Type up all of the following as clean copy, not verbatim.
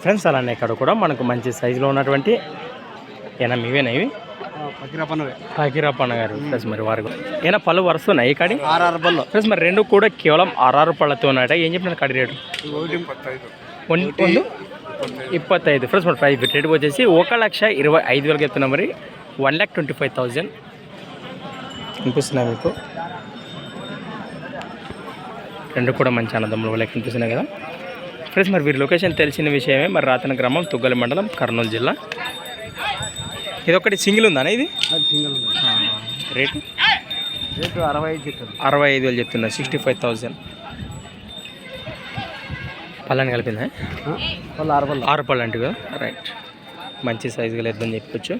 Friends అలానే ఇక్కడ కూడా మనకు మంచి సైజులో ఉన్నటువంటి ఏనా మీవేనా ఇవి ఫకీరప్పన్న గారు ప్లస్ మరి వారు ఏనా పళ్ళు వరుస్తున్నాయి కాడి 6 పళ్ళు ప్లస్ మరి రెండు కూడా కేవలం 6 పళ్ళతో ఉన్నాయట. ఏం చెప్పిన కాడి రేటు 25 ఫ్రెండ్స్ మరి ప్రైస్ రేట్ వచ్చేసి 1,25,000 చెప్తున్నాం. మరి 1,25,000 కనిపిస్తున్నాయి మీకు. రెండు కూడా మంచి ఆనందంలో లెక్క కనిపిస్తున్నాయి కదా ఫ్రెండ్స్. మరి వీరి లొకేషన్ తెలిసిన విషయమే. మరి రాతన గ్రామం, తుగ్గల మండలం, కర్నూలు జిల్లా. ఇదొకటి సింగిల్ ఉందా ఇది? సింగిల్ రేటు 65,000 చెప్తున్నా. 65,000 పళ్ళని కలిపిందా? 6 పళ్ళు అంటే కదా. రైట్, మంచి సైజుగా లేదని చెప్పొచ్చు.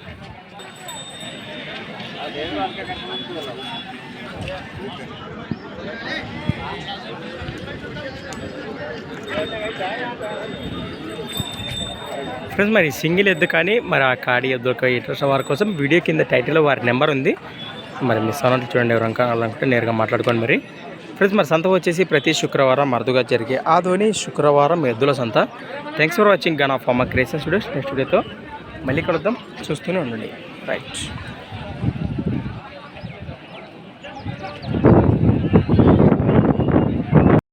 ఫ్రెండ్స్ మరి సింగిల్ ఎద్దు కానీ మరి ఆ కాడి ఎద్దు ఇంట్రెస్ట్ వారి కోసం వీడియో కింద టైటిల్లో వారి నెంబర్ ఉంది. మరి మిస్ అన్నట్టు చూడండి, ఎవరైనా అలాంటి నేరుగా మాట్లాడుకోండి. మరి ఫ్రెండ్స్ మరి సంత వచ్చేసి ప్రతి శుక్రవారం అరుదుగా జరిగే ఆదోని శుక్రవారం ఎద్దుల సంత. Thanks for watching Gana pharma creations videos. Next వీడియోతో మళ్ళీ కలుద్దాం, చూస్తూనే ఉండండి. రైట్.